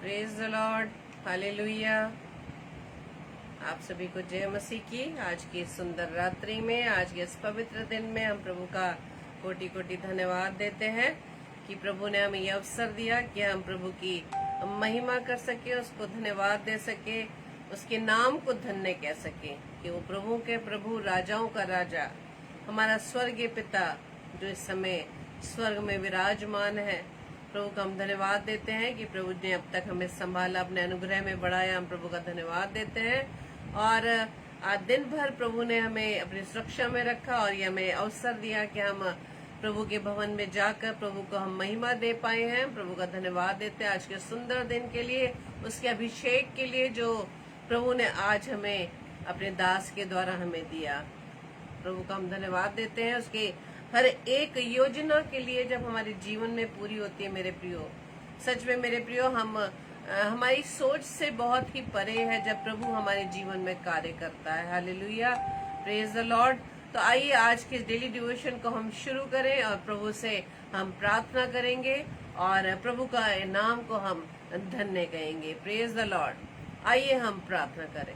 Praise the Lord, hallelujah. आप सभी को जय मसीह की। आज की सुंदर रात्रि में, आज के इस पवित्र दिन में हम प्रभु का कोटि कोटि धन्यवाद देते हैं कि प्रभु ने हमें यह अवसर दिया कि हम प्रभु की महिमा कर सके, उसको धन्यवाद दे सके, उसके नाम को धन्य कह सके कि वो प्रभु के प्रभु, राजाओं का राजा, हमारा स्वर्गीय पिता जो इस समय स्वर्ग में विराजमान है। प्रभु का हम धन्यवाद देते हैं कि प्रभु ने अब तक हमें संभाला, अपने अनुग्रह में बढ़ाया। हम प्रभु का धन्यवाद देते हैं और आज दिन भर प्रभु ने हमें अपनी सुरक्षा में रखा और ये हमें अवसर दिया कि हम प्रभु के भवन में जाकर प्रभु को हम महिमा दे पाए हैं। प्रभु का धन्यवाद देते हैं आज के सुंदर दिन के लिए, उसके अभिषेक के लिए जो प्रभु ने आज हमें अपने दास के द्वारा हमें दिया। प्रभु का हम धन्यवाद देते हैं उसके हर एक योजना के लिए जब हमारे जीवन में पूरी होती है। मेरे प्रियो, सच में मेरे प्रियो, हमारी सोच से बहुत ही परे है जब प्रभु हमारे जीवन में कार्य करता है। Hallelujah, praise the Lord. तो आइए आज के डेली डिवोशन को हम शुरू करें और प्रभु से हम प्रार्थना करेंगे और प्रभु का नाम को हम धन्य कहेंगे। Praise the Lord. आइए हम प्रार्थना करें।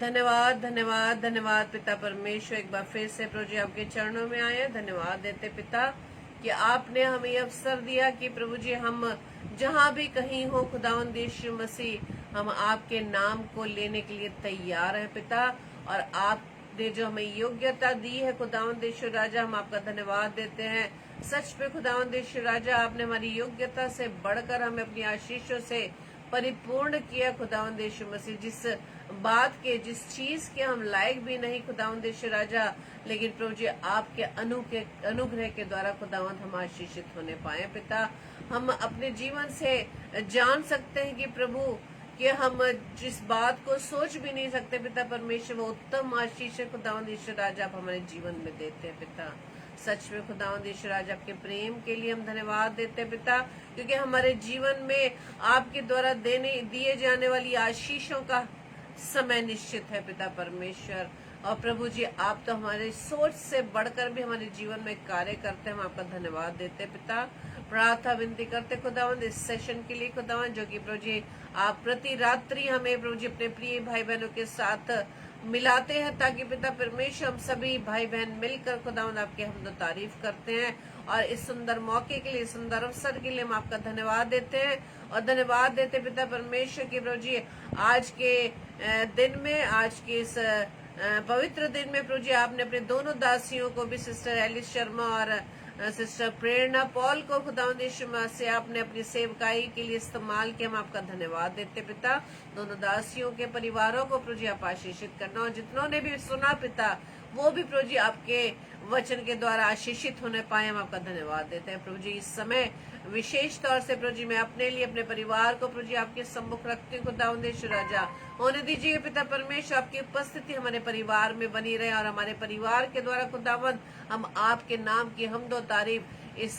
धन्यवाद धन्यवाद धन्यवाद पिता परमेश्वर, एक बार फिर से प्रभु जी आपके चरणों में आए। धन्यवाद देते पिता कि आपने हमें अवसर दिया कि प्रभु जी हम जहाँ भी कहीं हो, खुदावंद यीशु मसीह, हम आपके नाम को लेने के लिए तैयार हैं पिता। और आपने जो हमें योग्यता दी है खुदावंद यीशु राजा, हम आपका धन्यवाद देते हैं। सच पे खुदावंद यीशु राजा, आपने हमारी योग्यता से बढ़कर हमें अपनी आशीषों से परिपूर्ण किया खुदावंद यीशु मसीह। जिस बात के, जिस चीज के हम लायक भी नहीं खुदावंद यीशु राजा, लेकिन प्रभु जी आपके अनुग्रह के द्वारा खुदावंद हम आशीषित होने पाए पिता। हम अपने जीवन से जान सकते हैं कि प्रभु कि हम जिस बात को सोच भी नहीं सकते पिता परमेश्वर, वो उत्तम आशीष खुदावंद यीशु राजा आप हमारे जीवन में देते हैं पिता। सच में खुदावंद यीशु राजा, आपके प्रेम के लिए हम धन्यवाद देते हैं पिता, क्योंकि हमारे जीवन में आपके द्वारा दिए जाने वाली आशीषों का समय निश्चित है पिता परमेश्वर। और प्रभु जी आप तो हमारे सोच से बढ़कर भी हमारे जीवन में कार्य करते हैं। हम आपका धन्यवाद देते हैं पिता। प्रार्थना विनती करते खुदावंद इस सेशन के लिए खुदावंद, जो कि प्रभु जी आप प्रति रात्रि हमें प्रभु जी अपने प्रिय भाई बहनों के साथ मिलाते हैं, ताकि पिता परमेश्वर हम सभी भाई बहन मिलकर खुदावंद आपके हमदो तारीफ करते हैं। और इस सुंदर मौके के लिए, सुंदर अवसर के लिए हम आपका धन्यवाद देते हैं और धन्यवाद देते पिता परमेश्वर की प्रभु जी आज के दिन में, आज के इस पवित्र दिन में प्रभु जी आपने अपने दोनों दासियों को भी, सिस्टर एलिस शर्मा और सिस्टर प्रेरणा पॉल को खुदावंद यीशु मसीह से आपने अपनी सेवकाई के लिए इस्तेमाल किया। हम आपका धन्यवाद देते पिता। दोनों दासियों के परिवारों को प्रभु जी आप आशीषित करना, और जितनों ने भी सुना पिता, वो भी प्रभु जी आपके वचन के द्वारा आशीषित होने पाए। हम आपका धन्यवाद देते हैं प्रभु जी। इस समय विशेष तौर से प्रभु जी मैं अपने लिए, अपने परिवार को प्रभु जी आपके सम्मुख रखती हूँ खुदावंद यीशु राजा। होने दीजिए पिता परमेश्वर, आपकी उपस्थिति हमारे परिवार में बनी रहे और हमारे परिवार के द्वारा खुदावंद हम आपके नाम की हमदो तारीफ इस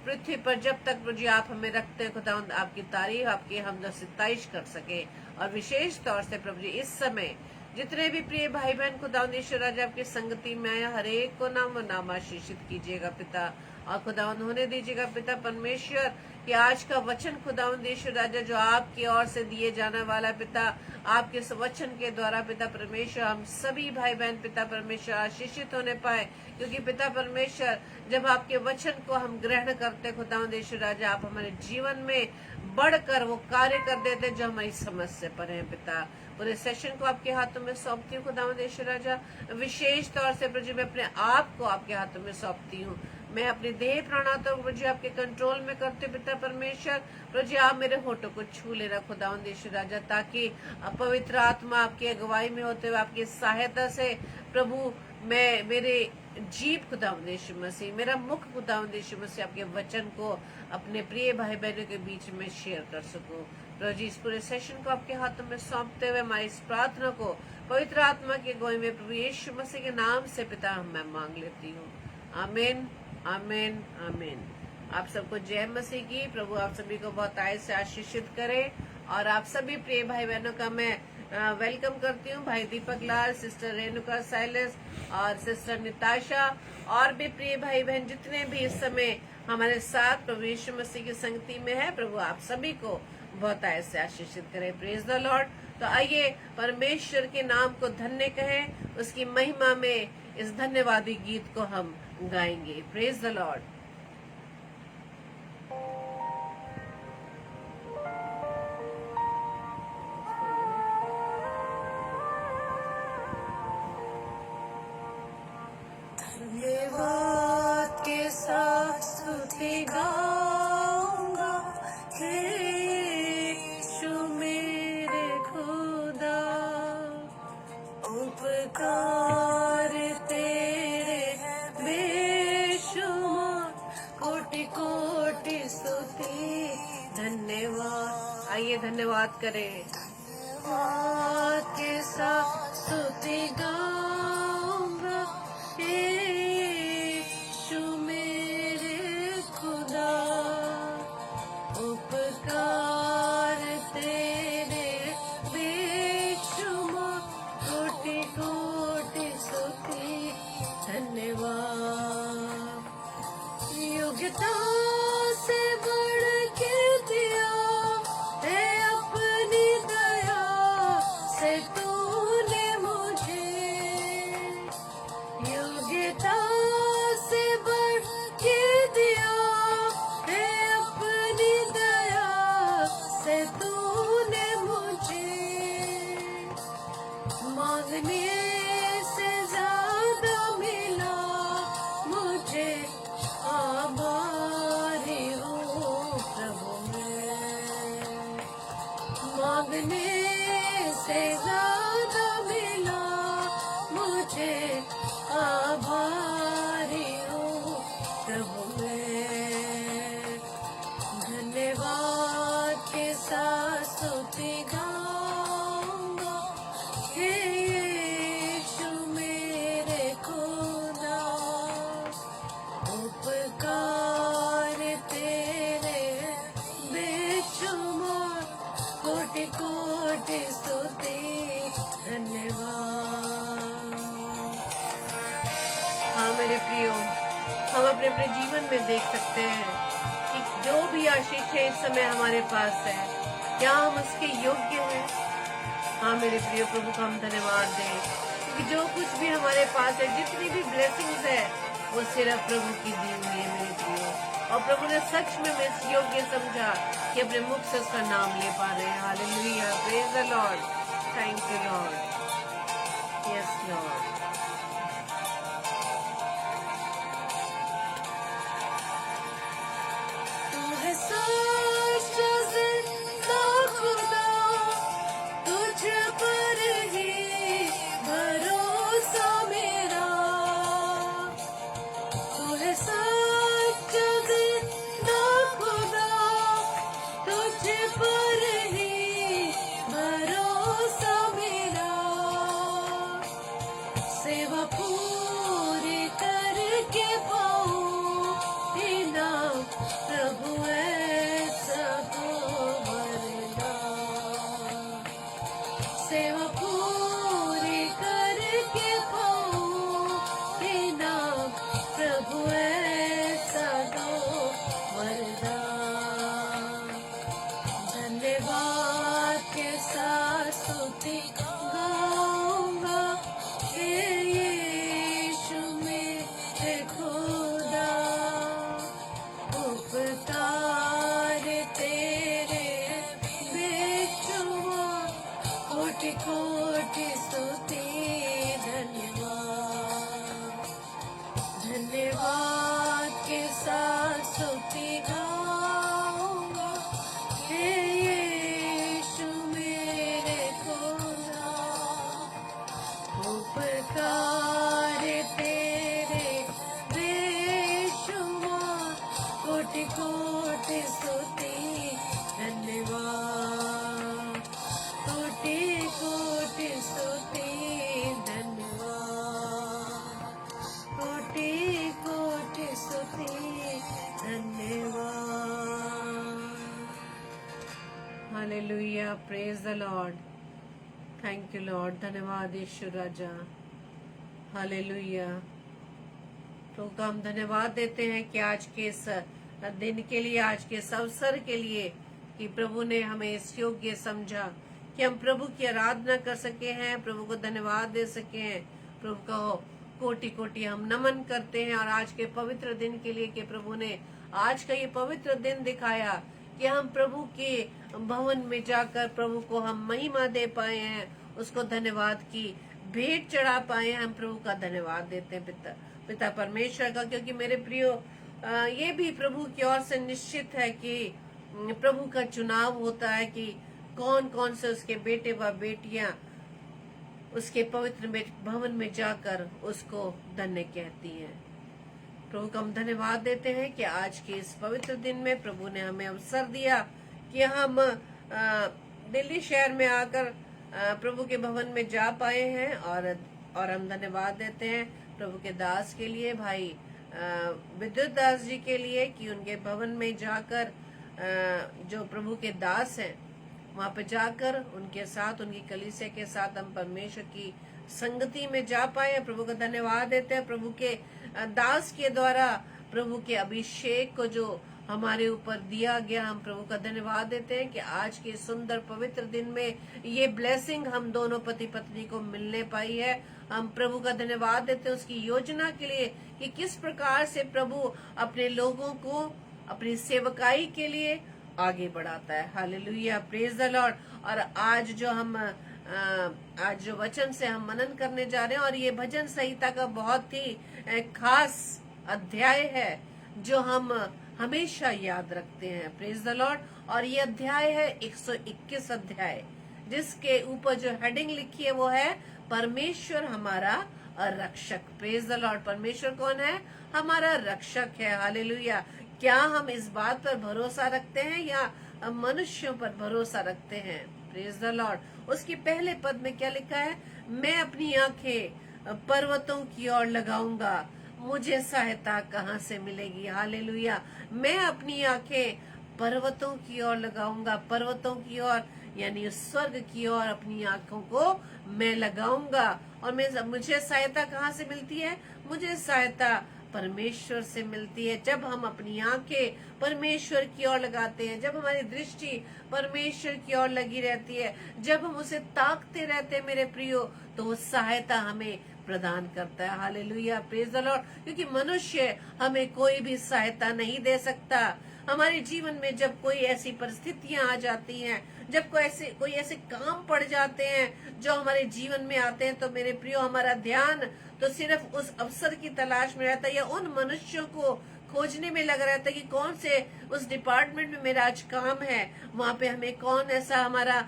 पृथ्वी पर जब तक प्रभु जी आप हमें रखते हैं खुदावंद, आपकी तारीफ, आपकी हमदो सिताइश कर सके। और विशेष तौर से प्रभु जी इस समय जितने भी प्रिय भाई बहन खुदावंद यीशु राजा आपकी संगति में आया, हर एक को नाम आशीषित कीजिएगा पिता। और खुदावंद होने दीजिएगा पिता परमेश्वर कि आज का वचन खुदावंद यीशु राजा जो आपकी ओर से दिए जाने वाला पिता, आपके इस वचन के द्वारा पिता परमेश्वर हम सभी भाई बहन पिता परमेश्वर आशीषित होने पाए। क्योंकि पिता परमेश्वर जब आपके वचन को हम ग्रहण करते खुदावंद यीशु राजा, आप हमारे जीवन में बढ़कर वो कार्य कर देते जो हमारी समझ से परे हैं पिता। पूरे सेशन को आपके हाथों में सौंपती हूँ खुदावंद यीशु राजा। विशेष तौर से प्रभु जी मैं अपने आप को आपके हाथों में सौंपती हूँ। मैं अपनी देह प्राणात्मा को प्रभु जी आपके कंट्रोल में करते पिता परमेश्वर। प्रभु जी आप मेरे होठों को छू लेना खुदावंद यीशु राजा, ताकि पवित्र आत्मा आपकी अगुवाई में होते हुए आपकी सहायता से प्रभु मैं, मेरे जीव खुदावंद यीशु मसीह, मेरा मुख खुदावंद यीशु मसीह आपके वचन को अपने प्रिय भाई बहनों के बीच में शेयर कर सकूं। प्रभु जी इस पूरे सेशन को आपके हाथों में सौंपते हुए हमारी इस प्रार्थना को पवित्र आत्मा की अगुवाई में प्रभु यीशु मसीह के नाम से पिता मैं मांग लेती हूँ। आमीन आमीन आमीन। आप सबको जय मसीह की। प्रभु आप सभी को बहुत आय से आशीषित करे। और आप सभी प्रिय भाई बहनों का मैं वेलकम करती हूँ। भाई दीपक लाल, सिस्टर रेणुका साइलस और सिस्टर निताशा और भी प्रिय भाई बहन जितने भी इस समय हमारे साथ प्रभु यीशु मसीह की संगति में है, प्रभु आप सभी को बहुत ऐसे आशीषित करे। Praise the Lord. तो आइए परमेश्वर के नाम को धन्य कहें, उसकी महिमा में इस धन्यवादी गीत को हम गाएंगे। Praise the Lord. धन्यवाद के साथ स्तुति गाऊंगा, हे यीशु मेरे खुदा, उपकार तेरे हैं बेशुमार, कोटि कोटि स्तुति धन्यवाद। आइए धन्यवाद करें। धन्यवाद के साथ स्तुति गाऊंगा, हे यीशु मेरे खुदा, उपकार तेरे बेशुमार, कोटि कोटि स्तुति धन्यवाद। योग्यता से बढ़ के दिया है अपनी दया से तूने मुझे, योग्यता से बढ़ के दिया है अपनी दया से तूने मुझे, मांगने से ज्यादा मिला मुझे, आभारी हूँ प्रभु मैं, मांगने से ज्यादा मिला मुझे, आभारी हूँ प्रभु मैं। धन्यवाद के साथ स्तुति गाऊंगा, हे यीशु मेरे खुदा, उपकार तेरे बेशुमार, कोटि कोटि स्तुति धन्यवाद। हाँ मेरे प्रियो, हम अपने अपने जीवन में देख सकते हैं कि जो भी आशीष है इस समय हमारे पास है, क्या हम उसके योग्य हैं? हाँ मेरे प्रियो, प्रभु का हम धन्यवाद दें, क्योंकि जो कुछ भी हमारे पास है, जितनी भी ब्लेसिंग्स है, वो सिर्फ प्रभु की दी हुई है मेरे प्रियो। और प्रभु ने सच में मैं इस योग्य समझा कि अपने मुख से उसका नाम ले पा रहे हैं। Hallelujah, praise the Lord, thank you Lord, yes Lord. तू है सच्चा जिंदा खुदा, तुझ पर ही भरोसा मेरा, तू है सच्चा जिंदा खुदा, तुझ पर ही भरोसा मेरा, सेवा पूरी करके पाऊं इनाम प्रभु ऐसा तो वरना, सेवा पूरी करके पाऊं इनाम प्रभु ऐसा तो वरना। धन्यवाद के साथ स्तुति गाऊंगा, हे यीशु मेरे खुदा, उपकार तेरे बेशुमार, कोटि कोटि स्तुति धन्यवाद। धन्यवाद के साथ स्तुति गाऊंगा, हे यीशु मेरे खुदा, उपकार तेरे बेशुमार, कोटि कोटि स्तुति धन्यवाद, कोटि कोटि स्तुति धन्यवाद, कोटि कोटि स्तुति धन्यवाद। Hallelujah, praise the Lord, thank you Lord. धन्यवाद यीशु राजा, हालेलुया। तो हम धन्यवाद देते हैं कि आज के इस दिन के लिए, आज के इस अवसर के लिए कि प्रभु ने हमें इस योग्य समझा कि हम प्रभु की आराधना कर सके हैं, प्रभु को धन्यवाद दे सके हैं। प्रभु को कोटि कोटि हम नमन करते हैं। और आज के पवित्र दिन के लिए कि प्रभु ने आज का ये पवित्र दिन दिखाया कि हम प्रभु के भवन में जाकर प्रभु को हम महिमा दे पाए हैं, उसको धन्यवाद की भेंट चढ़ा पाए हैं। हम प्रभु का धन्यवाद देते हैं पिता परमेश्वर का, क्योंकि मेरे प्रियो ये भी प्रभु की ओर से निश्चित है कि प्रभु का चुनाव होता है कि कौन कौन से उसके बेटे व बेटियां उसके पवित्र भवन में जाकर उसको धन्य कहती हैं। प्रभु का हम धन्यवाद देते हैं कि आज के इस पवित्र दिन में प्रभु ने हमें अवसर दिया कि हम दिल्ली शहर में आकर प्रभु के भवन में जा पाए हैं। और हम धन्यवाद देते हैं प्रभु के दास के लिए, भाई विद्युत दास जी के लिए, कि उनके भवन में जाकर जो प्रभु के दास हैं वहां पे जाकर उनके साथ, उनकी कलीसिया के साथ हम परमेश्वर की संगति में जा पाए। प्रभु का धन्यवाद देते हैं प्रभु के दास के द्वारा प्रभु के अभिषेक को जो हमारे ऊपर दिया गया, हम प्रभु का धन्यवाद देते हैं कि आज के सुंदर पवित्र दिन में ये ब्लेसिंग हम दोनों पति पत्नी को मिलने पाई है। हम प्रभु का धन्यवाद देते हैं उसकी योजना के लिए कि किस प्रकार से प्रभु अपने लोगों को अपनी सेवकाई के लिए आगे बढ़ाता है। Hallelujah, praise the Lord. और आज जो वचन से हम मनन करने जा रहे हैं, और ये भजन संहिता का बहुत ही खास अध्याय है जो हम हमेशा याद रखते हैं। Praise the Lord. और ये अध्याय है 121 अध्याय, जिसके ऊपर जो हेडिंग लिखी है वो है परमेश्वर हमारा रक्षक। Praise the Lord. परमेश्वर कौन है? हमारा रक्षक है। हालेलुया। क्या हम इस बात पर भरोसा रखते हैं या मनुष्यों पर भरोसा रखते हैं? Praise the Lord. उसके पहले पद में क्या लिखा है? मैं अपनी आंखें पर्वतों की ओर लगाऊंगा, मुझे सहायता कहाँ से मिलेगी? हालेलुया। मैं अपनी आंखें पर्वतों की ओर लगाऊंगा, पर्वतों की ओर यानी स्वर्ग की ओर अपनी आंखों को मैं लगाऊंगा। और मुझे सहायता कहाँ से मिलती है? मुझे सहायता परमेश्वर से मिलती है। जब हम अपनी आंखें परमेश्वर की ओर लगाते हैं, जब हमारी दृष्टि परमेश्वर की ओर लगी रहती है, जब हम उसे ताकते रहते हैं मेरे प्रियो, तो वो सहायता हमें प्रदान करता है। Hallelujah, praise the Lord. क्योंकि मनुष्य हमें कोई भी सहायता नहीं दे सकता। हमारे जीवन में जब कोई ऐसी परिस्थितियां आ जाती हैं, जब कोई ऐसे काम पड़ जाते हैं जो हमारे जीवन में आते हैं, तो मेरे प्रियो हमारा ध्यान तो सिर्फ उस अवसर की तलाश में रहता है या उन मनुष्यों को खोजने में लगा रहता है कि कौन से उस डिपार्टमेंट में मेरा आज काम है, वहाँ पे हमें कौन ऐसा हमारा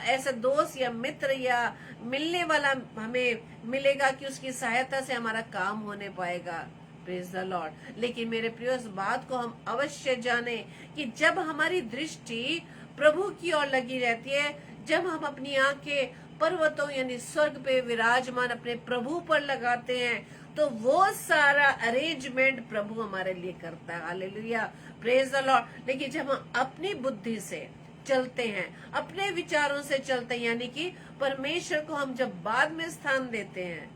ऐसा दोस्त या मित्र या मिलने वाला हमें मिलेगा कि उसकी सहायता से हमारा काम होने पाएगा। Praise the Lord. लेकिन मेरे प्रियो इस बात को हम अवश्य जाने कि जब हमारी दृष्टि प्रभु की ओर लगी रहती है, जब हम अपनी आंखें पर्वतों यानी स्वर्ग पे विराजमान अपने प्रभु पर लगाते हैं, तो वो सारा अरेंजमेंट प्रभु हमारे लिए करता है। Hallelujah, praise the Lord. लेकिन जब हम अपनी बुद्धि से चलते हैं, अपने विचारों से चलते हैं, यानी कि परमेश्वर को हम जब बाद में स्थान देते हैं,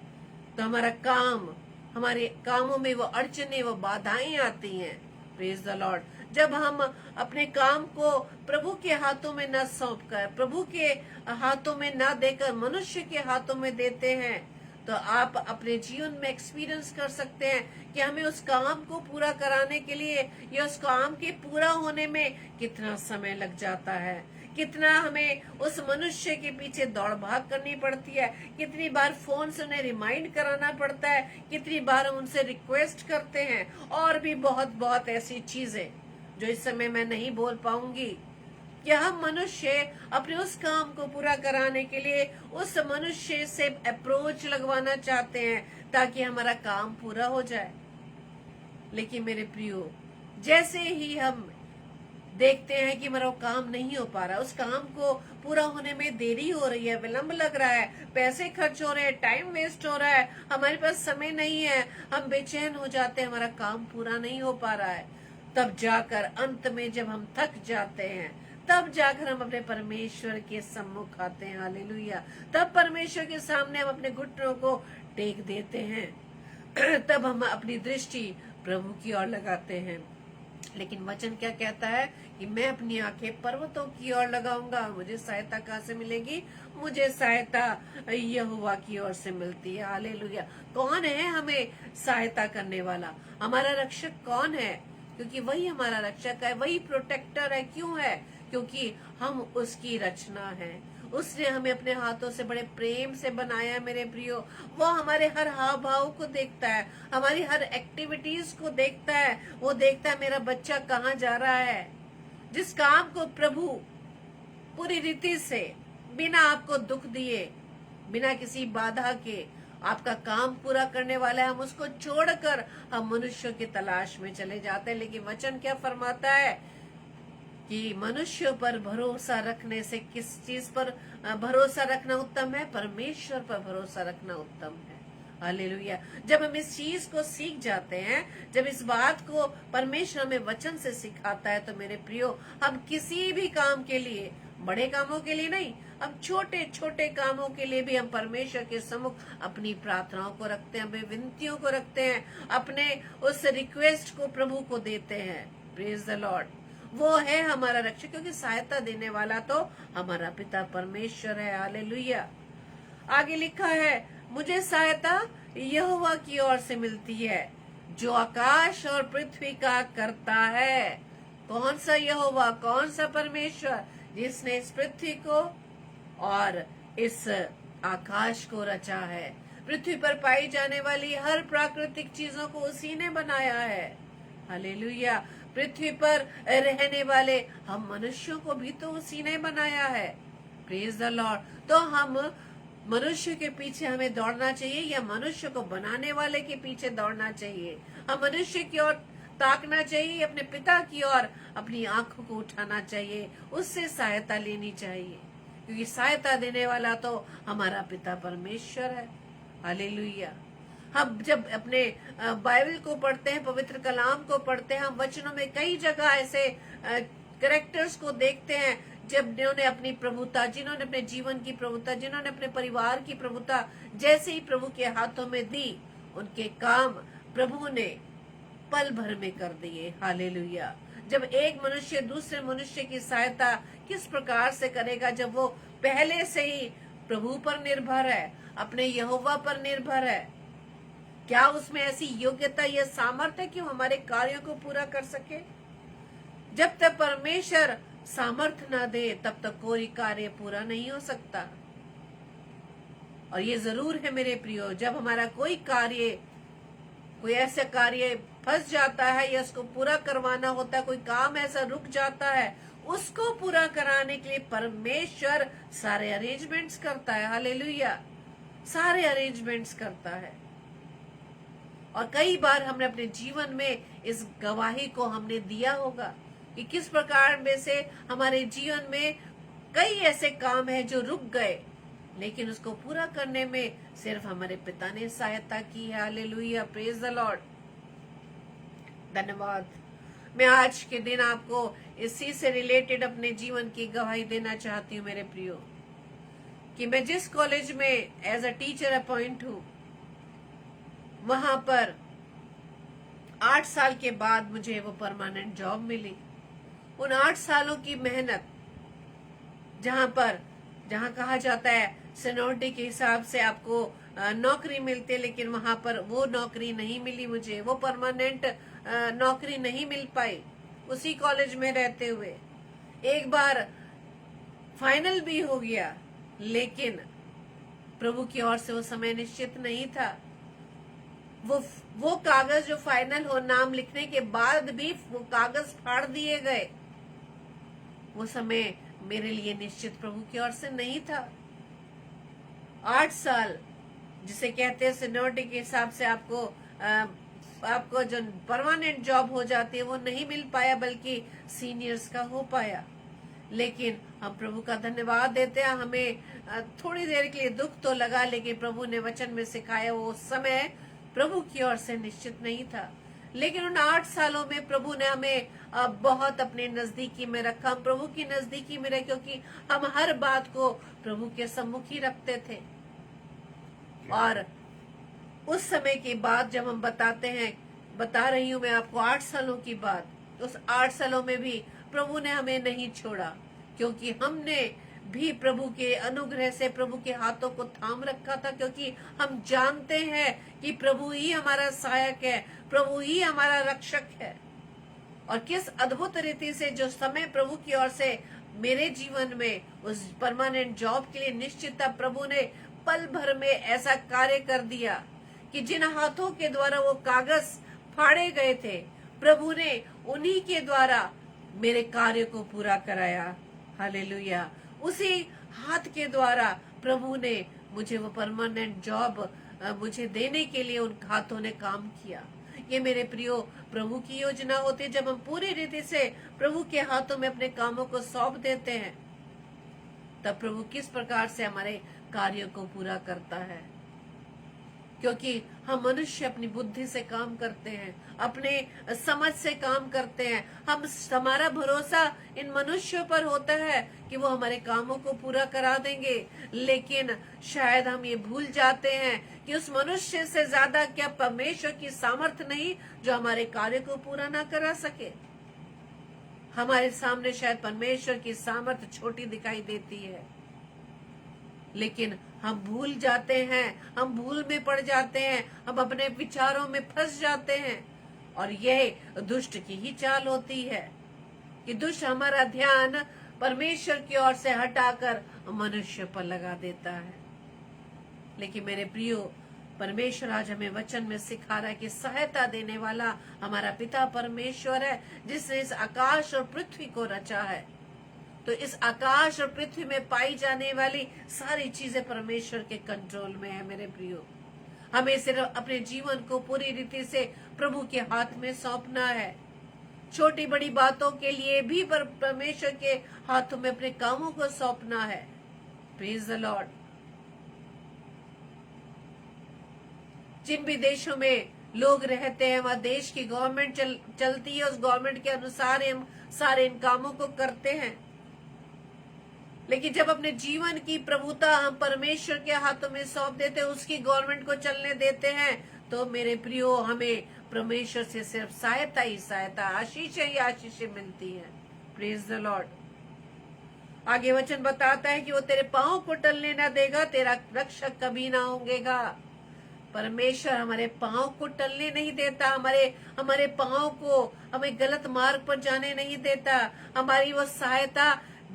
तो हमारे कामों में वो अड़चने, वो बाधाएं आती हैं। Praise the Lord. जब हम अपने काम को प्रभु के हाथों में न सौंपकर, प्रभु के हाथों में न देकर मनुष्य के हाथों में देते हैं, तो आप अपने जीवन में एक्सपीरियंस कर सकते हैं कि हमें उस काम को पूरा कराने के लिए या उस काम के पूरा होने में कितना समय लग जाता है, कितना हमें उस मनुष्य के पीछे दौड़ भाग करनी पड़ती है, कितनी बार फोन से उन्हें रिमाइंड कराना पड़ता है, कितनी बार हम उनसे रिक्वेस्ट करते हैं, और भी बहुत बहुत ऐसी चीजें जो इस समय मैं नहीं बोल पाऊंगी कि हम मनुष्य अपने उस काम को पूरा कराने के लिए उस मनुष्य से अप्रोच लगवाना चाहते हैं ताकि हमारा काम पूरा हो जाए। लेकिन मेरे प्रियो, जैसे ही हम देखते हैं कि हमारा काम नहीं हो पा रहा, उस काम को पूरा होने में देरी हो रही है, विलंब लग रहा है, पैसे खर्च हो रहे हैं, टाइम वेस्ट हो रहा है, हमारे पास समय नहीं है, हम बेचैन हो जाते हैं, हमारा काम पूरा नहीं हो पा रहा है, तब जाकर अंत में जब हम थक जाते हैं, तब जाकर हम अपने परमेश्वर के सम्मुख आते हैं। हालेलुया। तब परमेश्वर के सामने हम अपने घुटनों को टेक देते हैं। तब हम अपनी दृष्टि प्रभु की ओर लगाते हैं। लेकिन वचन क्या कहता है कि मैं अपनी आंखें पर्वतों की ओर लगाऊंगा। मुझे सहायता कहाँ से मिलेगी? मुझे सहायता यहोवा की ओर से मिलती है। हालेलुया। कौन है हमें सहायता करने वाला? हमारा रक्षक कौन है? क्योंकि वही हमारा रक्षक है, वही प्रोटेक्टर है। क्यों है? क्योंकि हम उसकी रचना है। उसने हमें अपने हाथों से बड़े प्रेम से बनाया है मेरे प्रियो। वो हमारे हर हाव भाव को देखता है, हमारी हर एक्टिविटीज को देखता है। वो देखता है मेरा बच्चा कहाँ जा रहा है। जिस काम को प्रभु पूरी रीति से, बिना आपको दुख दिए, बिना किसी बाधा के आपका काम पूरा करने वाला है, हम उसको छोड़कर हम मनुष्यों की तलाश में चले जाते हैं। लेकिन वचन क्या फरमाता है कि मनुष्य पर भरोसा रखने से किस चीज पर भरोसा रखना उत्तम है? परमेश्वर पर भरोसा रखना उत्तम है। हालेलुया। जब हम इस चीज को सीख जाते हैं, जब इस बात को परमेश्वर हमें वचन से सिखाता है, तो मेरे प्रियो, हम किसी भी काम के लिए, बड़े कामों के लिए नहीं, हम छोटे छोटे कामों के लिए भी हम परमेश्वर के सम्मुख अपनी प्रार्थनाओं को रखते हैं, अपनी विनतियों को रखते हैं, अपने उस रिक्वेस्ट को प्रभु को देते हैं। Praise the Lord. वो है हमारा रक्षक, क्योंकि सहायता देने वाला तो हमारा पिता परमेश्वर है। हालेलुया। आगे लिखा है, मुझे सहायता यहोवा की ओर से मिलती है, जो आकाश और पृथ्वी का करता है। कौन सा यहोवा? कौन सा परमेश्वर? जिसने इस पृथ्वी को और इस आकाश को रचा है। पृथ्वी पर पाई जाने वाली हर प्राकृतिक चीजों को उसी ने बनाया है। हालेलुया। पृथ्वी पर रहने वाले हम मनुष्यों को भी तो उसी ने बनाया है। Praise the Lord. तो हम मनुष्य के पीछे हमें दौड़ना चाहिए या मनुष्य को बनाने वाले के पीछे दौड़ना चाहिए? हम मनुष्य की ओर ताकना चाहिए, अपने पिता की ओर अपनी आंखों को उठाना चाहिए, उससे सहायता लेनी चाहिए, क्योंकि सहायता देने वाला तो हमारा पिता परमेश्वर है। हालेलुया। हम जब अपने बाइबल को पढ़ते हैं, पवित्र कलाम को पढ़ते हैं, हम वचनों में कई जगह ऐसे कैरेक्टर्स को देखते हैं जब जिन्होंने अपनी प्रभुता, जिन्होंने अपने जीवन की प्रभुता, जिन्होंने अपने परिवार की प्रभुता जैसे ही प्रभु के हाथों में दी, उनके काम प्रभु ने पल भर में कर दिए। हालेलुया। जब एक मनुष्य दूसरे मनुष्य की सहायता किस प्रकार से करेगा, जब वो पहले से ही प्रभु पर निर्भर है, अपने यहोवा पर निर्भर है, क्या उसमें ऐसी योग्यता या सामर्थ्य है कि वो हमारे कार्यों को पूरा कर सके? जब तक परमेश्वर सामर्थ्य ना दे, तब तक कोई कार्य पूरा नहीं हो सकता। और ये जरूर है मेरे प्रियो, जब हमारा कोई कार्य, कोई ऐसा कार्य फंस जाता है या उसको पूरा करवाना होता है, कोई काम ऐसा रुक जाता है, उसको पूरा कराने के लिए परमेश्वर सारे अरेंजमेंट्स करता है। हालेलुया। सारे अरेंजमेंट्स करता है। और कई बार हमने अपने जीवन में इस गवाही को हमने दिया होगा कि किस प्रकार में से हमारे जीवन में कई ऐसे काम हैं जो रुक गए, लेकिन उसको पूरा करने में सिर्फ हमारे पिता ने सहायता की है। हालेलुया। Praise the Lord. धन्यवाद। मैं आज के दिन आपको इसी से रिलेटेड अपने जीवन की गवाही देना चाहती हूँ मेरे प्रियो, कि मैं जिस कॉलेज में एज अ टीचर अपॉइंट हूँ, वहां पर 8 साल के बाद मुझे वो परमानेंट जॉब मिली। उन 8 सालों की मेहनत, जहां कहा जाता है सीनियरिटी के हिसाब से आपको नौकरी मिलती है, लेकिन वहां पर वो नौकरी नहीं मिली मुझे, वो परमानेंट नौकरी नहीं मिल पाई उसी कॉलेज में रहते हुए। एक बार फाइनल भी हो गया, लेकिन प्रभु की ओर से वो समय निश्चित नहीं था। वो कागज जो फाइनल हो, नाम लिखने के बाद भी वो कागज फाड़ दिए गए। वो समय मेरे लिए निश्चित प्रभु की ओर से नहीं था। 8 साल जिसे कहते हैं सीनियरिटी के हिसाब से आपको जो परमानेंट जॉब हो जाती है, वो नहीं मिल पाया, बल्कि सीनियर्स का हो पाया। लेकिन हम प्रभु का धन्यवाद देते हैं, हमें थोड़ी देर के लिए दुख तो लगा, लेकिन प्रभु ने वचन में सिखाया वो समय प्रभु की ओर से निश्चित नहीं था। लेकिन उन 8 सालों में प्रभु ने हमें बहुत अपने नजदीकी में रखा। हम प्रभु की नजदीकी में रहे, क्योंकि हम हर बात को प्रभु के सम्मुख ही रखते थे। और उस समय की बात जब हम बता रही हूँ मैं आपको 8 सालों की बात, उस 8 सालों में भी प्रभु ने हमें नहीं छोड़ा, क्योंकि हमने भी प्रभु के अनुग्रह से प्रभु के हाथों को थाम रखा था, क्योंकि हम जानते हैं कि प्रभु ही हमारा सहायक है, प्रभु ही हमारा रक्षक है। और किस अद्भुत रीति से जो समय प्रभु की ओर से मेरे जीवन में उस परमानेंट जॉब के लिए निश्चित था, प्रभु ने पल भर में ऐसा कार्य कर दिया कि जिन हाथों के द्वारा वो कागज फाड़े गए थे, प्रभु ने उन्हीं के द्वारा मेरे कार्य को पूरा कराया। हालेलुया। उसी हाथ के द्वारा प्रभु ने मुझे वो परमानेंट जॉब मुझे देने के लिए उन हाथों ने काम किया। ये मेरे प्रियो प्रभु की योजना होती है। जब हम पूरी रीति से प्रभु के हाथों में अपने कामों को सौंप देते हैं, तब प्रभु किस प्रकार से हमारे कार्यों को पूरा करता है। क्योंकि हम मनुष्य अपनी बुद्धि से काम करते हैं, अपने समझ से काम करते हैं। हमारा भरोसा इन मनुष्यों पर होता है कि वो हमारे कामों को पूरा करा देंगे, लेकिन शायद हम ये भूल जाते हैं कि उस मनुष्य से ज्यादा क्या परमेश्वर की सामर्थ नहीं जो हमारे कार्य को पूरा ना करा सके। हमारे सामने शायद परमेश्वर की सामर्थ छोटी दिखाई देती है, लेकिन हम भूल जाते हैं, हम भूल में पड़ जाते हैं, हम अपने विचारों में फंस जाते हैं। और यह दुष्ट की ही चाल होती है कि दुष्ट हमारा ध्यान परमेश्वर की ओर से हटाकर मनुष्य पर लगा देता है। लेकिन मेरे प्रियो, परमेश्वर आज हमें वचन में सिखा रहा है कि सहायता देने वाला हमारा पिता परमेश्वर है, जिसने इस आकाश और पृथ्वी को रचा है। तो इस आकाश और पृथ्वी में पाई जाने वाली सारी चीजें परमेश्वर के कंट्रोल में है। मेरे प्रियो, हमें सिर्फ अपने जीवन को पूरी रीति से प्रभु के हाथ में सौंपना है। छोटी बड़ी बातों के लिए भी परमेश्वर के हाथों में अपने कामों को सौंपना है। Praise the Lord. जिन भी देशों में लोग रहते हैं, वहाँ देश की गवर्नमेंट चलती है, उस गवर्नमेंट के अनुसार हम सारे इन कामों को करते हैं। लेकिन जब अपने जीवन की प्रभुता हम परमेश्वर के हाथों में सौंप देते हैं, उसकी गवर्नमेंट को चलने देते हैं, तो मेरे प्रियो, हमें परमेश्वर से सिर्फ सहायता ही सहायता, आशीष ही आशीष मिलती है। Praise the Lord. आगे वचन बताता है कि वो तेरे पांव को टलने न देगा, तेरा रक्षक कभी ना होंगेगा। परमेश्वर हमारे पांव को टलने नहीं देता, हमारे पांव को हमें गलत मार्ग पर जाने नहीं देता।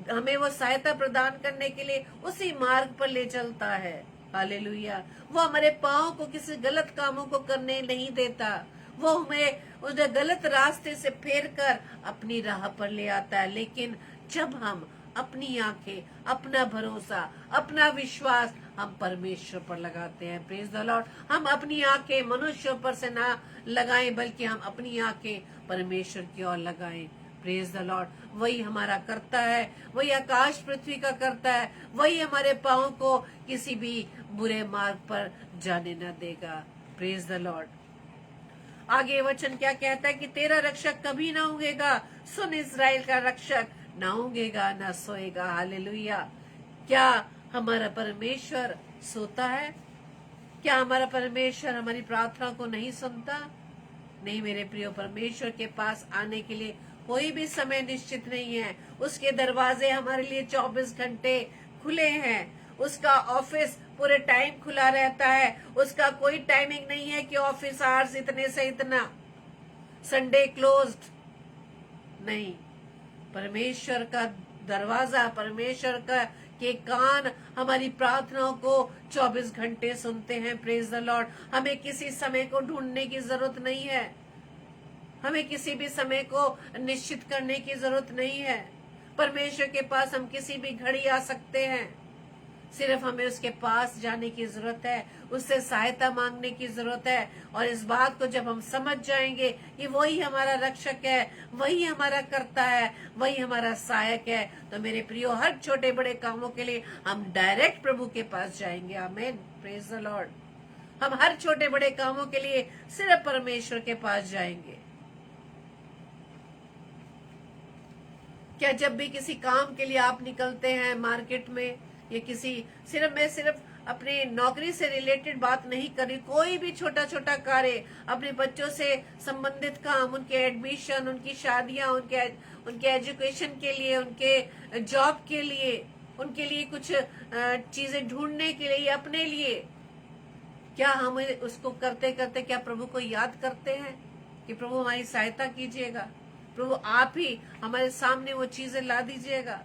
हमें वो सहायता प्रदान करने के लिए उसी मार्ग पर ले चलता है। हालेलुया। वो हमारे पांव को किसी गलत कामों को करने नहीं देता। वो हमें उस गलत रास्ते से फेर कर अपनी राह पर ले आता है। लेकिन जब हम अपनी आंखें, अपना भरोसा, अपना विश्वास हम परमेश्वर पर लगाते हैं, प्रेज द लॉर्ड, हम अपनी आंखें मनुष्यों पर से ना लगाएं, बल्कि हम अपनी आंखें परमेश्वर की ओर लगाएं। Praise the Lord. वही हमारा करता है, वही आकाश पृथ्वी का करता है, वही हमारे पांव को किसी भी बुरे मार्ग पर जाने न देगा। Praise the Lord. आगे वचन क्या कहता है कि तेरा रक्षक कभी ना ऊँघेगा। सुन, इस्राएल का रक्षक ना ऊँघेगा ना सोएगा। हालेलुया। क्या हमारा परमेश्वर सोता है? क्या हमारा परमेश्वर हमारी प्रार्थना को नहीं सुनता? नहीं मेरे प्रियो, परमेश्वर के पास आने के लिए कोई भी समय निश्चित नहीं है। उसके दरवाजे हमारे लिए 24 घंटे खुले हैं। उसका ऑफिस पूरे टाइम खुला रहता है। उसका कोई टाइमिंग नहीं है कि ऑफिस आवर्स इतने से इतना, संडे क्लोज्ड नहीं। परमेश्वर का दरवाजा, परमेश्वर का के कान हमारी प्रार्थनाओं को 24 घंटे सुनते हैं। Praise the Lord. हमें किसी समय को ढूंढने की जरूरत नहीं है, हमें किसी भी समय को निश्चित करने की जरूरत नहीं है। परमेश्वर के पास हम किसी भी घड़ी आ सकते हैं। सिर्फ हमें उसके पास जाने की जरूरत है, उससे सहायता मांगने की जरूरत है। और इस बात को जब हम समझ जाएंगे कि वही हमारा रक्षक है, वही हमारा करता है, वही हमारा सहायक है, तो मेरे प्रियो, हर छोटे बड़े कामों के लिए हम डायरेक्ट प्रभु के पास जाएंगे। आमीन। Praise the Lord. हम हर छोटे बड़े कामों के लिए सिर्फ परमेश्वर के पास जाएंगे। क्या जब भी किसी काम के लिए आप निकलते हैं मार्केट में, या मैं सिर्फ अपनी नौकरी से रिलेटेड बात नहीं करनी, कोई भी छोटा छोटा कार्य, अपने बच्चों से संबंधित काम, उनके एडमिशन, उनकी शादियां, उनके एजुकेशन के लिए, उनके जॉब के लिए, उनके लिए कुछ चीजें ढूंढने के लिए, अपने लिए, क्या हम उसको करते करते क्या प्रभु को याद करते हैं कि प्रभु हमारी सहायता कीजिएगा, प्रभु आप ही हमारे सामने वो चीजें ला दीजिएगा।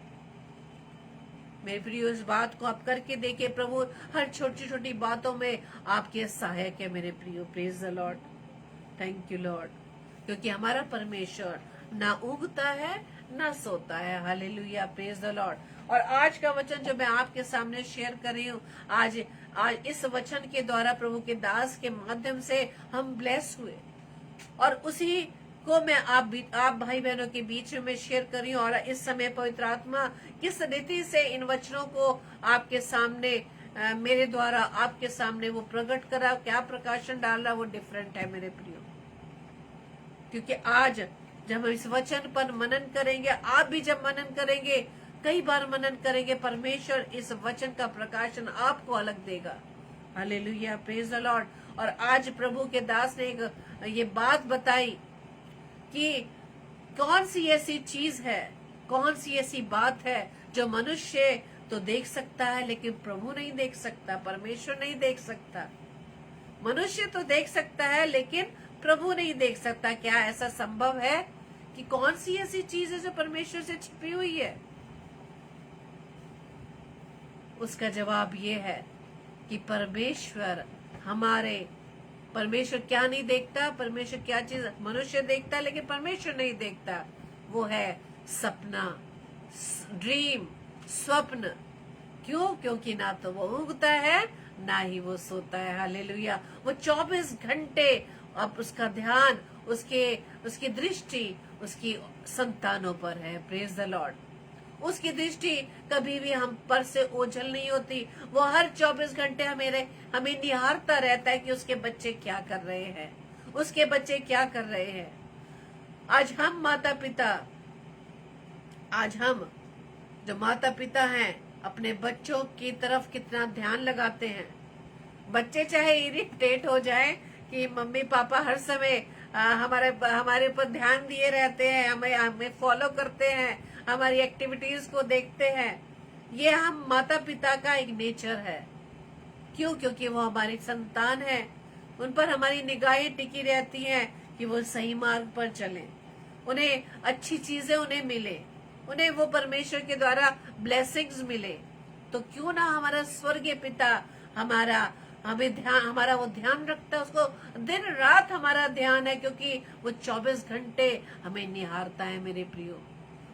मेरे प्रियो, इस बात को आप करके देखिए, प्रभु हर छोटी छोटी बातों में आपके सहायक है मेरे प्रियो। Praise the Lord, thank you Lord, क्योंकि हमारा परमेश्वर ना ऊगता है ना सोता है। Hallelujah, praise the Lord. और आज का वचन जो मैं आपके सामने शेयर कर रही हूँ, आज इस वचन के द्वारा प्रभु के दास के माध्यम से हम ब्लेस हुए, और उसी को मैं आप भाई बहनों के बीच में शेयर कर रही हूँ। और इस समय पवित्र आत्मा किस रीति से इन वचनों को आपके सामने मेरे द्वारा आपके सामने वो प्रकट करा, क्या प्रकाशन डाल रहा, वो डिफरेंट है मेरे प्रियो। क्योंकि आज जब हम इस वचन पर मनन करेंगे, आप भी जब मनन करेंगे, कई बार मनन करेंगे, परमेश्वर इस वचन का प्रकाशन आपको अलग देगा। Hallelujah, praise the Lord. और आज प्रभु के दास ने ये बात बताई कि कौन सी ऐसी चीज है, कौन सी ऐसी बात है जो मनुष्य तो देख सकता है लेकिन प्रभु नहीं देख सकता, परमेश्वर नहीं देख सकता। मनुष्य तो देख सकता है लेकिन प्रभु नहीं देख सकता। क्या ऐसा संभव है कि कौन सी ऐसी चीज है जो परमेश्वर से छिपी हुई है? उसका जवाब ये है कि परमेश्वर क्या नहीं देखता, परमेश्वर क्या चीज मनुष्य देखता है लेकिन परमेश्वर नहीं देखता, वो है सपना, ड्रीम, स्वप्न। क्यों? क्योंकि ना तो वो उगता है ना ही वो सोता है। हालेलुया, वो 24 घंटे अब उसका ध्यान, उसकी दृष्टि उसकी संतानों पर है। Praise the Lord. उसकी दृष्टि कभी भी हम पर से ओझल नहीं होती। वो हर 24 घंटे हमें निहारता रहता है कि उसके बच्चे क्या कर रहे हैं, उसके बच्चे क्या कर रहे हैं। आज हम जो माता पिता हैं, अपने बच्चों की तरफ कितना ध्यान लगाते हैं। बच्चे चाहे इरिटेट हो जाए कि मम्मी पापा हर समय हमारे ऊपर ध्यान दिए रहते हैं, हमें फॉलो करते हैं, हमारी एक्टिविटीज को देखते हैं। ये हम माता पिता का एक नेचर है। क्यों? क्योंकि वो हमारी संतान है, उन पर हमारी निगाहें टिकी रहती हैं कि वो सही मार्ग पर चले, उन्हें अच्छी चीजें उन्हें मिले, उन्हें वो परमेश्वर के द्वारा ब्लेसिंग्स मिले। तो क्यों ना हमारा स्वर्गीय पिता हमारा वो ध्यान रखता है। उसको दिन रात हमारा ध्यान है, क्योंकि वो 24 घंटे हमें निहारता है मेरे प्रियो।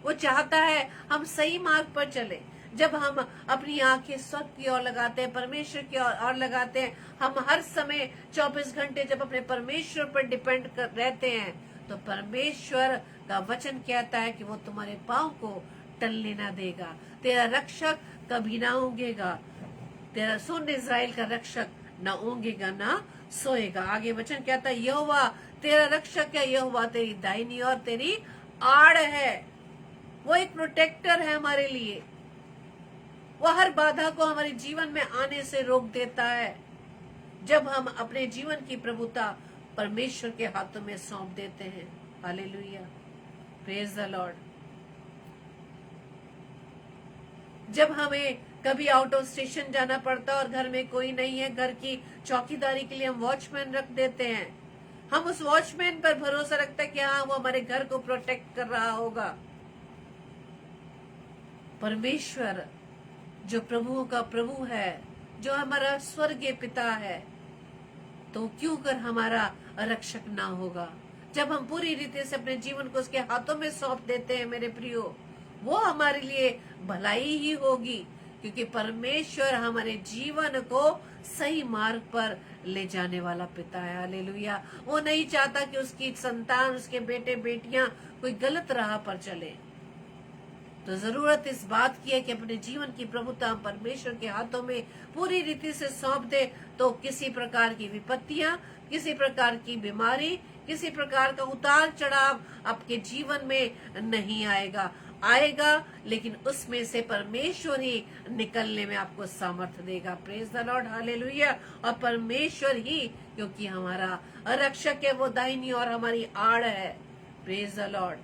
वो चाहता है हम सही मार्ग पर चले। जब हम अपनी आंखें स्वर्ग की ओर लगाते हैं, परमेश्वर की ओर लगाते हैं, हम हर समय 24 घंटे जब अपने परमेश्वर पर डिपेंड रहते हैं, तो परमेश्वर का वचन कहता है कि वो तुम्हारे पांव को टलने ना देगा, तेरा रक्षक कभी ना ऊँघेगा, तेरा सुन इज़राइल का रक्षक ना ऊँघेगा ना सोएगा। आगे वचन कहता है यहोवा तेरा रक्षक है, यहोवा तेरी दाहिनी और तेरी आड़ है। वो एक प्रोटेक्टर है हमारे लिए। वो हर बाधा को हमारे जीवन में आने से रोक देता है जब हम अपने जीवन की प्रभुता परमेश्वर के हाथों में सौंप देते हैं। Hallelujah, praise the Lord. जब हमें कभी आउट ऑफ स्टेशन जाना पड़ता और घर में कोई नहीं है, घर की चौकीदारी के लिए हम वॉचमैन रख देते हैं। हम उस वॉचमैन पर भरोसा रखते हैं कि हाँ वो हमारे घर को प्रोटेक्ट कर रहा होगा। परमेश्वर जो प्रभुओं का प्रभु है, जो हमारा स्वर्गीय पिता है, तो क्यों कर हमारा रक्षक ना होगा? जब हम पूरी रीति से अपने जीवन को उसके हाथों में सौंप देते हैं मेरे प्रियो, वो हमारे लिए भलाई ही होगी, क्योंकि परमेश्वर हमारे जीवन को सही मार्ग पर ले जाने वाला पिता है। हालेलुया। वो नहीं चाहता कि उसकी संतान, उसके बेटे बेटियां कोई गलत राह पर चले। तो जरूरत इस बात की है कि अपने जीवन की प्रभुता हम परमेश्वर के हाथों में पूरी रीति से सौंप दे, तो किसी प्रकार की विपत्तियां, किसी प्रकार की बीमारी, किसी प्रकार का उतार चढ़ाव आपके जीवन में नहीं आएगा। आएगा, लेकिन उसमें से परमेश्वर ही निकलने में आपको सामर्थ्य देगा। Praise the Lord, hallelujah. और परमेश्वर ही, क्योंकि हमारा रक्षक है, वो दाहिनी और हमारी आड़ है। Praise the Lord.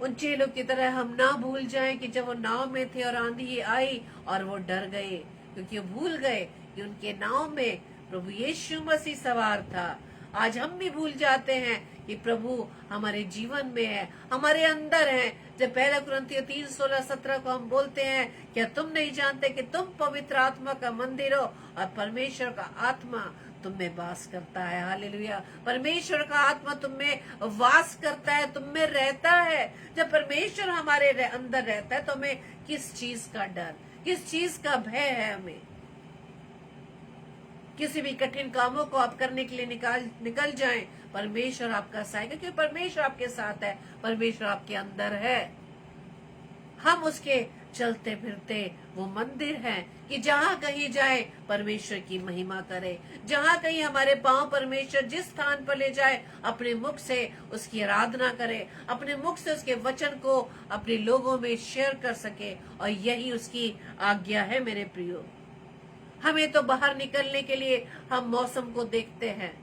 उन चेलों की तरह हम ना भूल जाएं कि जब वो नाव में थे और आंधी आई और वो डर गए, क्योंकि वो भूल गए कि उनके नाव में प्रभु यीशु मसीह सवार था। आज हम भी भूल जाते हैं कि प्रभु हमारे जीवन में है, हमारे अंदर है। जब 1 कुरिन्थियों 3:16-17 को हम बोलते हैं, क्या तुम नहीं जानते कि तुम पवित्र आत्मा का मंदिर हो और परमेश्वर का आत्मा तुम में वास करता है। हालेलुया। परमेश्वर का आत्मा तुम में वास करता है, तुम में रहता है। जब परमेश्वर हमारे अंदर रहता है तो हमें किस चीज का डर, किस चीज का भय है? हमें किसी भी कठिन कामों को आप करने के लिए निकल जाएं, परमेश्वर आपका साथ है, क्योंकि परमेश्वर आपके साथ है, परमेश्वर आपके अंदर है। हम उसके चलते फिरते वो मंदिर है कि जहाँ कहीं जाए परमेश्वर की महिमा करे। जहाँ कहीं हमारे पांव परमेश्वर जिस स्थान पर ले जाए, अपने मुख से उसकी आराधना करे, अपने मुख से उसके वचन को अपने लोगों में शेयर कर सके। और यही उसकी आज्ञा है मेरे प्रियो। हमें तो बाहर निकलने के लिए हम मौसम को देखते हैं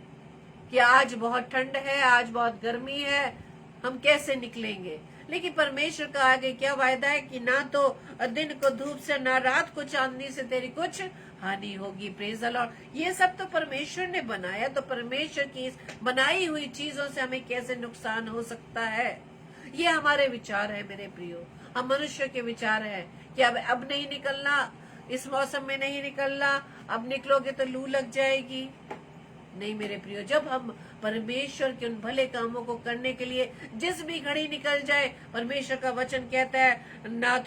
कि आज बहुत ठंड है, आज बहुत गर्मी है, हम कैसे निकलेंगे? लेकिन परमेश्वर का आगे क्या वायदा है कि ना तो दिन को धूप से, ना रात को चांदनी से तेरी कुछ हानि होगी। Praise the Lord. ये सब तो परमेश्वर ने बनाया, तो परमेश्वर की इस बनाई हुई चीजों से हमें कैसे नुकसान हो सकता है? ये हमारे विचार है मेरे प्रियो, हम मनुष्य के विचार है कि अब नहीं निकलना, इस मौसम में नहीं निकलना, अब निकलोगे तो लू लग जाएगी। नहीं मेरे प्रियो, जब हम परमेश्वर के उन भले कामों को करने के लिए जिस भी घड़ी निकल जाए, परमेश्वर का वचन कहता है ना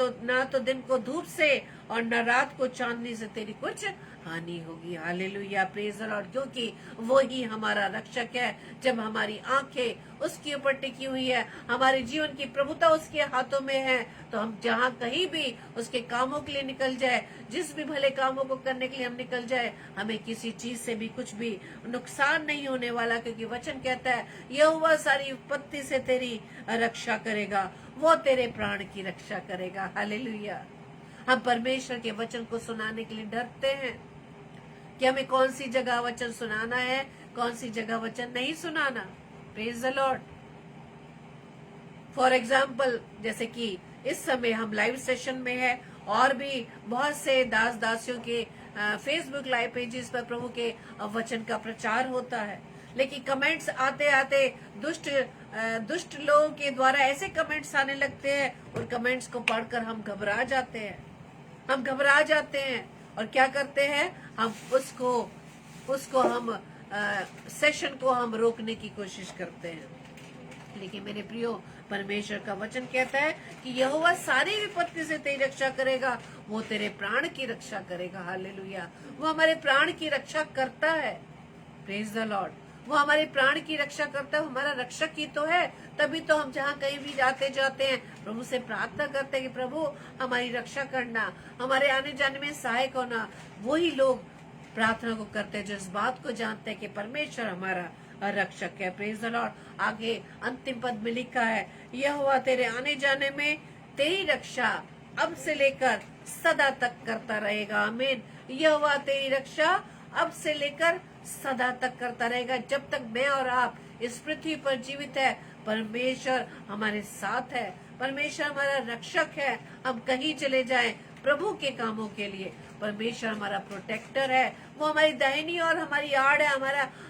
तो दिन को धूप से और न रात को चांदनी से तेरी कुछ हानि होगी। Hallelujah, praise the Lord. क्योंकि वो ही हमारा रक्षक है। जब हमारी आंखें उसके ऊपर टिकी हुई है, हमारे जीवन की प्रभुता उसके हाथों में है, तो हम जहाँ कहीं भी उसके कामों के लिए निकल जाए, जिस भी भले कामों को करने के लिए हम निकल जाए, हमें किसी चीज से भी कुछ भी नुकसान नहीं होने वाला। क्योंकि वचन कहता है, यहोवा सारी विपत्ति से तेरी रक्षा करेगा, वो तेरे प्राण की रक्षा करेगा। हालेलुया। हम परमेश्वर के वचन को सुनाने के लिए डरते हैं कि हमें कौन सी जगह वचन सुनाना है, कौन सी जगह वचन नहीं सुनाना। Praise the Lord. For example, जैसे कि इस समय हम लाइव सेशन में है और भी बहुत से दास दासियों के फेसबुक लाइव पेजेस पर प्रभु के वचन का प्रचार होता है, लेकिन कमेंट्स आते आते दुष्ट लोगों के द्वारा ऐसे कमेंट्स आने लगते हैं, और कमेंट्स को पढ़कर हम घबरा जाते हैं और क्या करते हैं, हम उसको हम सेशन को हम रोकने की कोशिश करते हैं। लेकिन मेरे प्रियो, परमेश्वर का वचन कहता है कि यहोवा सारी विपत्ति से तेरी रक्षा करेगा, वो तेरे प्राण की रक्षा करेगा। हालेलुया। वो हमारे प्राण की रक्षा करता है। Praise the Lord. वो हमारे प्राण की रक्षा करता है, हमारा रक्षक ही तो है। तभी तो हम जहाँ कहीं भी जाते हैं प्रभु से प्रार्थना करते हैं कि प्रभु हमारी रक्षा करना, हमारे आने जाने में सहायक होना। वही लोग प्रार्थना को करते हैं जो इस बात को जानते हैं कि परमेश्वर हमारा रक्षक है। Praise the Lord. आगे अंतिम पद में लिखा है, यहोवा तेरे आने जाने में तेरी रक्षा अब से लेकर सदा तक करता रहेगा। आमीन। यहोवा तेरी रक्षा अब से लेकर सदा तक करता रहेगा। जब तक मैं और आप इस पृथ्वी पर जीवित है, परमेश्वर हमारे साथ है, परमेश्वर हमारा रक्षक है। हम कहीं चले जाएं प्रभु के कामों के लिए, परमेश्वर हमारा प्रोटेक्टर है, वो हमारी दाहिनी और हमारी आड़ है,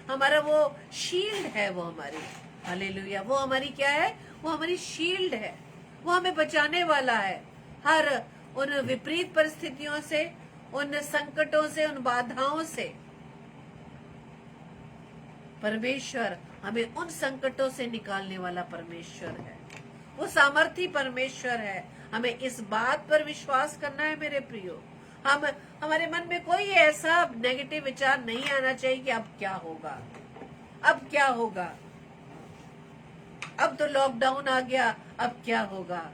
हमारा वो शील्ड है, वो हमारी। हालेलुया। वो हमारी क्या है? वो हमारी शील्ड है, वो हमें बचाने वाला है हर उन विपरीत परिस्थितियों से, उन संकटों से, उन बाधाओं से। परमेश्वर हमें उन संकटों से निकालने वाला परमेश्वर है, वो सामर्थी परमेश्वर है। हमें इस बात पर विश्वास करना है मेरे प्रियो। हमारे मन में कोई ऐसा नेगेटिव विचार नहीं आना चाहिए कि अब क्या होगा, अब क्या होगा, अब तो लॉकडाउन आ गया, अब क्या होगा।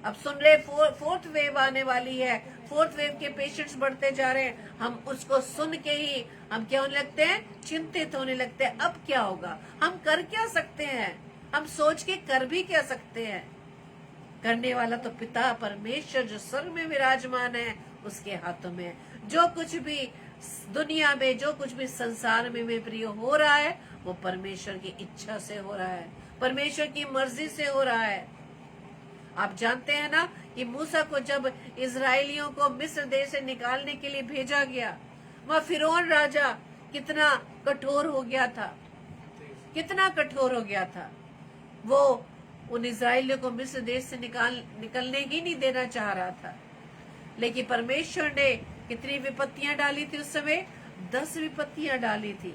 अब सुन रहे फोर्थ वेव आने वाली है, फोर्थ वेव के पेशेंट्स बढ़ते जा रहे हैं। हम उसको सुन के ही हम क्या होने लगते हैं? चिंतित होने लगते हैं। अब क्या होगा, हम कर क्या सकते हैं, हम सोच के कर भी क्या सकते हैं। करने वाला तो पिता परमेश्वर जो स्वर्ग में विराजमान है उसके हाथों में है। जो कुछ भी दुनिया में, जो कुछ भी संसार में मेरे प्रिय हो रहा है, वो परमेश्वर की इच्छा से हो रहा है, परमेश्वर की मर्जी से हो रहा है। आप जानते हैं ना कि मूसा को जब इजरायलियों को मिस्र देश से निकालने के लिए भेजा गया, वह फिरौन राजा कितना कठोर हो गया था, कितना कठोर हो गया था। वो उन इजरायलियों को मिस्र देश से निकलने ही नहीं देना चाह रहा था। लेकिन परमेश्वर ने कितनी विपत्तियां डाली थी उस समय? 10 विपत्तियां डाली थी।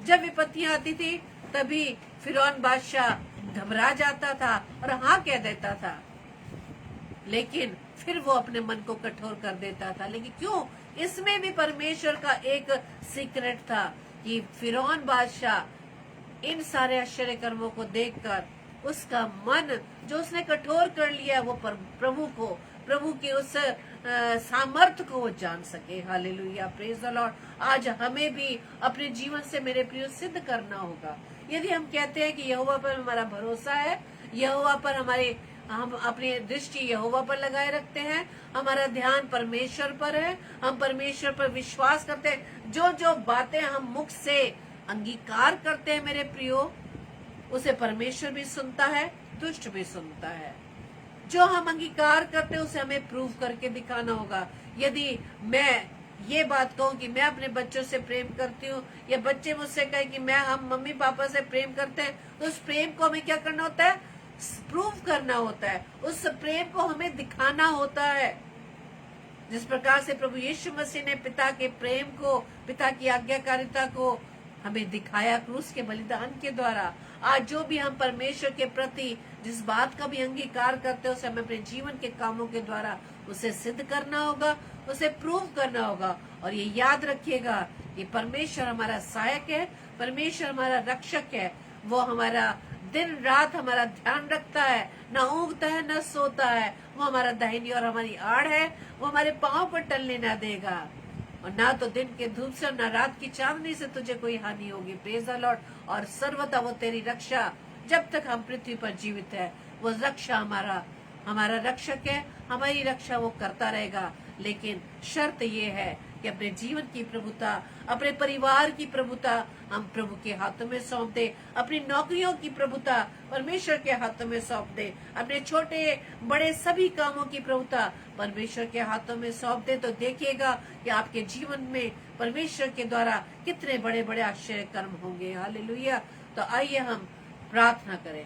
जब विपत्तियां आती थी तभी फिरौन बादशाह घबरा जाता था और हाँ कह देता था, लेकिन फिर वो अपने मन को कठोर कर देता था। लेकिन क्यों? इसमें भी परमेश्वर का एक सीक्रेट था कि फिरौन बादशाह इन सारे आश्चर्य कर्मों को देखकर उसका मन जो उसने कठोर कर लिया वो प्रभु के उस सामर्थ्य को वो जान सके। Hallelujah, praise the Lord. आज हमें भी अपने जीवन से मेरे प्रिय सिद्ध करना होगा। यदि हम कहते हैं कि यहोवा पर हमारा भरोसा है, यहोवा पर हम अपनी दृष्टि यहोवा पर लगाए रखते हैं, हमारा ध्यान परमेश्वर पर है, हम परमेश्वर पर विश्वास करते हैं, जो जो बातें हम मुख से अंगीकार करते हैं मेरे प्रियो, उसे परमेश्वर भी सुनता है, दुष्ट भी सुनता है। जो हम अंगीकार करते हैं उसे हमें प्रूव करके दिखाना होगा। यदि मैं ये बात कहूँ कि मैं अपने बच्चों से प्रेम करती हूँ, या बच्चे मुझसे कहे कि हम मम्मी पापा से प्रेम करते हैं, तो उस प्रेम को हमें क्या करना होता है? प्रूव करना होता है, उस प्रेम को हमें दिखाना होता है। जिस प्रकार से प्रभु यीशु मसीह ने पिता के प्रेम को, पिता की आज्ञाकारिता को हमें दिखाया क्रूस के बलिदान के द्वारा। आज जो भी हम परमेश्वर के प्रति जिस बात का भी अंगीकार करते हैं उसे हमें अपने जीवन के कामों के द्वारा उसे सिद्ध करना होगा, उसे प्रूव करना होगा। और ये याद रखिएगा कि परमेश्वर हमारा सहायक है, परमेश्वर हमारा रक्षक है। वो हमारा दिन रात हमारा ध्यान रखता है, न ऊँघता है न सोता है। वो हमारा दाहिनी और हमारी आड़ है, वो हमारे पाँव पर टलने न देगा। और ना तो दिन के धूप से न रात की चांदनी से तुझे कोई हानि होगी। Praise the Lord. और सर्वदा वो तेरी रक्षा, जब तक हम पृथ्वी पर जीवित है, वो रक्षा हमारा रक्षक है, हमारी रक्षा वो करता रहेगा। लेकिन शर्त ये है कि अपने जीवन की प्रभुता, अपने परिवार की प्रभुता हम प्रभु के हाथों में सौंप दे, अपनी नौकरियों की प्रभुता परमेश्वर के हाथों में सौंप दे, अपने छोटे बड़े सभी कामों की प्रभुता परमेश्वर के हाथों में सौंप दे, तो देखिएगा कि आपके जीवन में परमेश्वर के द्वारा कितने बड़े बड़े आश्चर्य कर्म होंगे। हालेलुया। तो आइए हम प्रार्थना करें।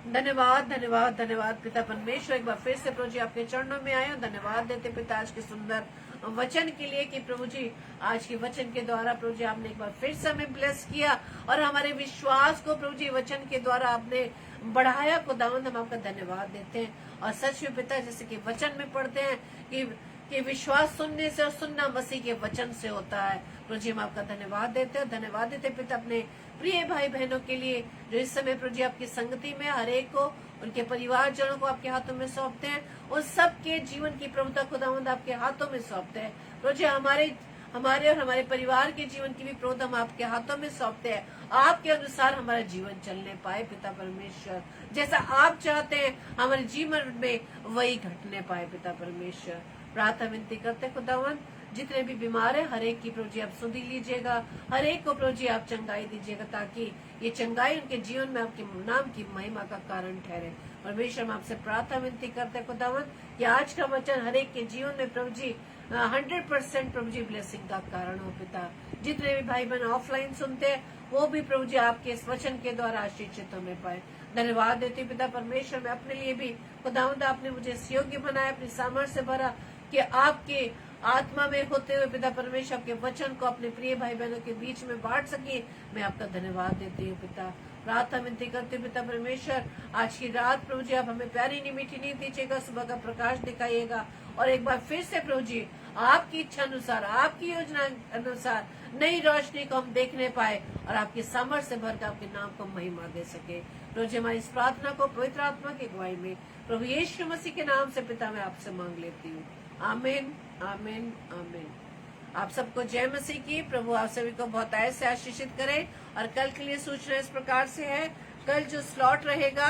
धन्यवाद धन्यवाद धन्यवाद पिता परमेश्वर, एक बार फिर से प्रभु जी आपके चरणों में आए। धन्यवाद देते पिता आज के सुंदर वचन के लिए कि प्रभु जी आज के वचन के द्वारा प्रभु जी आपने एक बार फिर से हमें ब्लेस किया और हमारे विश्वास को प्रभु जी वचन के द्वारा आपने बढ़ाया। खुदावंद हम आपका धन्यवाद देते हैं। और सच में पिता, जैसे कि वचन में पढ़ते हैं कि विश्वास सुनने से और सुनना मसीह के वचन से होता है। प्रभु जी हम आपका धन्यवाद देते हैं। धन्यवाद देते पिता अपने प्रिय भाई बहनों के लिए जो इस समय प्रभु जी आपकी संगति में, हर एक को, उनके परिवारजनों को आपके हाथों में सौंपते हैं। उन सबके जीवन की प्रभुता खुदावंद आपके हाथों में सौंपते हैं। प्रभु जी हमारे और हमारे परिवार के जीवन की भी प्रभुता हम आपके हाथों में सौंपते हैं। आपके अनुसार हमारा जीवन चलने पाए पिता परमेश्वर, जैसा आप चाहते हैं हमारे जीवन में वही घटने पाए पिता परमेश्वर। प्रार्थना विनती करते खुदावंद, जितने भी बीमार है हर एक की प्रभु जी आप सुधी लीजिएगा, हर एक को प्रभु जी आप चंगाई दीजिएगा, ताकि ये चंगाई उनके जीवन में आपके नाम की महिमा का कारण ठहरे। परमेश्वर हम आपसे प्रार्थना विनती करते खुदावंद कि आज का वचन हर एक के जीवन में प्रभु जी 100% प्रभु जी ब्लेसिंग का कारण हो पिता। जितने भी भाई बहन ऑफलाइन सुनते हैं वो भी प्रभु जी आपके इस वचन के द्वारा आशीषित होने पाए। धन्यवाद देती पिता परमेश्वर, मैं अपने लिए भी खुदावंद आपने मुझे योग्य बनाया, अपनी सामर्थ्य भरा कि आपके आत्मा में होते हुए पिता परमेश्वर आपके वचन को अपने प्रिय भाई बहनों के बीच में बांट सके। मैं आपका धन्यवाद देती हूँ पिता। प्रार्थना विनती करते पिता परमेश्वर, आज की रात प्रभु जी आप हमें प्यारी नी मीठी नींद दीजिएगा, सुबह का प्रकाश दिखाइएगा और एक बार फिर से प्रभु जी आपकी इच्छा अनुसार, आपकी योजना अनुसार नई रोशनी को हम देखने पाए और आपकी सामर्थ्य से भरकर आपके नाम को महिमा दे सके। प्रभु जी हमारी इस प्रार्थना को पवित्र आत्मा की अगुवाई में प्रभु यीशु मसीह के नाम से पिता मैं आपसे मांग लेती हूँ। आमीन आमीन आमीन। आप सबको जय मसीह की। प्रभु आप सभी को बहुत ऐसे आशीषित करे। और कल के लिए सूचना इस प्रकार से है, कल जो स्लॉट रहेगा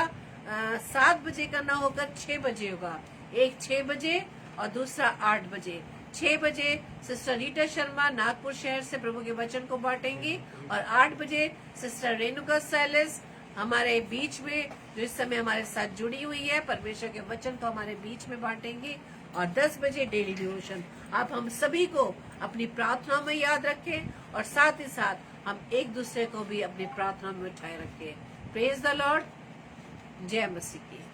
7 बजे का ना होकर 6 बजे होगा। एक 6 बजे और दूसरा 8 बजे। 6 बजे सिस्टर रीटा शर्मा नागपुर शहर से प्रभु के वचन को बांटेंगी और 8 बजे सिस्टर रेणुका सैलिस हमारे बीच में, जो इस समय हमारे साथ जुड़ी हुई है, परमेश्वर के वचन को हमारे बीच में बांटेंगी। और 10 बजे डेली डिवोशन। आप हम सभी को अपनी प्रार्थना में याद रखें और साथ ही साथ हम एक दूसरे को भी अपनी प्रार्थना में उठाए रखें। Praise the Lord. जय मसीह की।